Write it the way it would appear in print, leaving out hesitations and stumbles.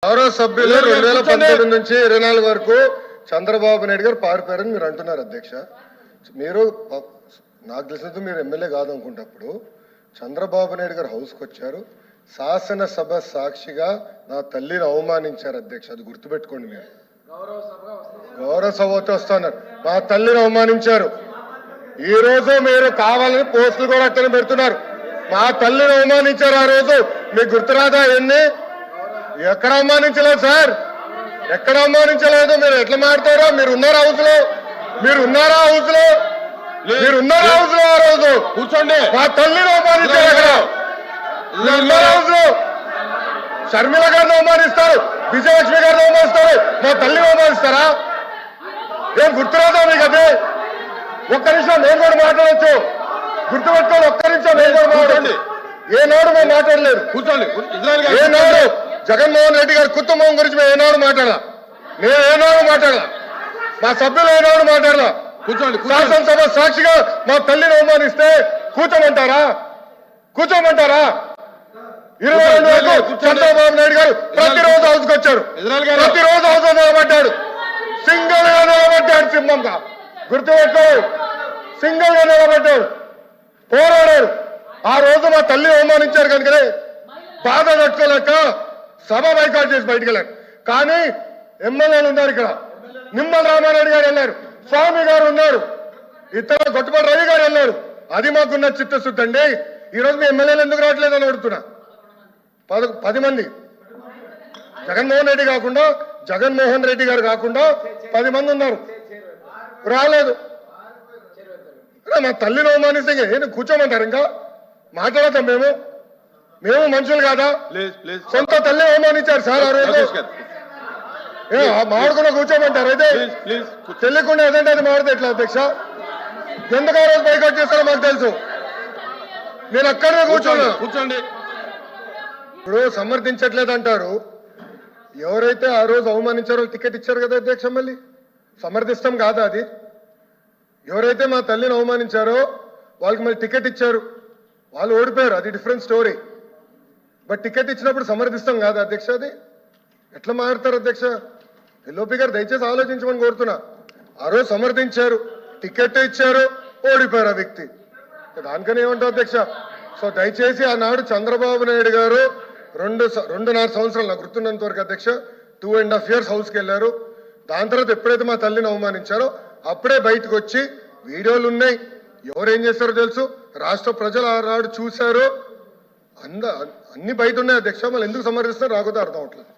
గౌరవ సభ్యులు 2019 నుంచి 24 వరకు చంద్రబాబు నాయుడు గారు పారిపోయారని మీరు అంటున్నారు అధ్యక్ష. మీరు నాకు తెలిసినంత మీరు ఎమ్మెల్యే కాదనుకుంటప్పుడు చంద్రబాబు నాయుడు గారు హౌస్కి వచ్చారు, శాసనసభ సాక్షిగా నా తల్లిని అవమానించారు అధ్యక్ష. అది గుర్తుపెట్టుకోండి. మీరు గౌరవ సభతో వస్తున్నారు, మా తల్లిని అవమానించారు. ఈ రోజు మీరు కావాలని పోస్టులు కూడా అట్టని పెడుతున్నారు. మా తల్లిని అవమానించారు. ఆ రోజు మీకు గుర్తురాదా? ఎన్ని ఎక్కడ అవమానించలేదు సార్, ఎక్కడ అవమానించలేదు. మీరు ఎట్లా మాట్లాడారో. మీరు ఉన్నారా హౌస్ లో? మీరు ఉన్నారా హౌస్ లో? మీరు ఉన్నారా హౌస్ లో? ఆ రోజు కూర్చోండి. మా తల్లిని అవమానించారు. అక్కడ ఉన్నారా హౌస్ లో? షర్మిల గారిని అవమానిస్తారు, విజయలక్ష్మి గారిని అవమానిస్తారు, మా తల్లిని అవమానిస్తారా? ఏం గుర్తురాదా మీకు? అదే ఒక్క నిమిషం నేను కూడా మాట్లాడచ్చు. గుర్తుపెట్టుకోండి. ఒక్క నిమిషం నేను కూడా మాట్లాడండి. ఏనాడు మేము మాట్లాడలేదు. కూర్చోండి. ఏనాడు జగన్మోహన్ రెడ్డి గారి కుటుంబం గురించి మేము ఏనాడు మాట్లాడాల? నేను ఏనాడు మాట్లాడాల? మా సభ్యులు ఏనాడు మాట్లాడాల? కూర్చోండి. శాసనసభ సాక్షిగా మా తల్లిని అవమానిస్తే కూర్చోమంటారా? కూర్చోమంటారా? 22 వరకు చంద్రబాబు నాయుడు గారు ప్రతిరోజు హౌస్కి వచ్చారు, ప్రతిరోజు హౌస్ నిలబడ్డాడు, సింగిల్ గా నిలబడ్డాడు. సింహంగా గుర్తుపెట్టుకో, సింగిల్ గా నిలబడ్డాడు, పోరాడారు. ఆ రోజు మా తల్లిని అవమానించారు కనుకనే బాధ తట్టుకోలేక సభ బైకాట్ చేసి బయటకు వెళ్ళారు. కానీ ఎమ్మెల్యేలు ఉన్నారు ఇక్కడ. నిమ్మల రామారెడ్డి గారు వెళ్ళారు, స్వామి గారు ఉన్నారు, ఇతర గొట్టుపాటి రవి గారు వెళ్ళారు. అది మాకున్న చిత్తశుద్ధి అండి. ఈ రోజు మీ ఎమ్మెల్యేలు ఎందుకు రావట్లేదని అడుగుతున్నా. 10 మంది జగన్మోహన్ రెడ్డి కాకుండా, జగన్మోహన్ రెడ్డి గారు కాకుండా 10 మంది ఉన్నారు, రాలేదు. మా తల్లిని అవమానిస్తే ఏంటి కూర్చోమంటారు? ఇంకా మాట్లాడతాం మేము? మేము మనుషులు కాదా? సొంత తల్లి అవమానించారు సార్ ఆ రోజు. మాడుకున్నా కూర్చోమంటారు? అయితే తెలియకుండా ఏదంటే అది మాడితే ఎట్లా అధ్యక్ష? ఎందుకు ఆ రోజు బైకాట్ చేస్తారో మాకు తెలుసు. నేను అక్కడే కూర్చోండి. ఇప్పుడు సమర్థించట్లేదు అంటారు. ఎవరైతే ఆ రోజు అవమానించారో టికెట్ ఇచ్చారు కదా అధ్యక్ష. మళ్ళీ సమర్థిస్తాం కాదా అది? ఎవరైతే మా తల్లిని అవమానించారో వాళ్ళకి మళ్ళీ టికెట్ ఇచ్చారు, వాళ్ళు ఓడిపోయారు, అది డిఫరెంట్ స్టోరీ. బట్ టికెట్ ఇచ్చినప్పుడు సమర్థిస్తాం కాదా అధ్యక్ష? అది ఎట్లా మారుతారు అధ్యక్ష? ఎల్ఓపి గారు దయచేసి ఆలోచించమని కోరుతున్నా. ఆ రోజు సమర్థించారు, టికెట్ ఇచ్చారు, ఓడిపోయారు ఆ వ్యక్తి. దానికని ఏమంటారు అధ్యక్ష? సో దయచేసి ఆనాడు చంద్రబాబు నాయుడు గారు 2.5 సంవత్సరాలు నాకు గుర్తున్నంత వరకు అధ్యక్ష 2.5 years హౌస్కి వెళ్ళారు. దాని తర్వాత ఎప్పుడైతే మా తల్లిని అవమానించారో అప్పుడే బయటకు వచ్చి వీడియోలు ఉన్నాయి. ఎవరేం చేస్తారో తెలుసు, రాష్ట్ర ప్రజలు ఆనాడు చూశారు, అన్ని బయట ఉన్నాయి అధ్యక్ష. మళ్ళీ ఎందుకు సమర్థిస్తారో రాకపోతే అర్థం అవట్లేదు.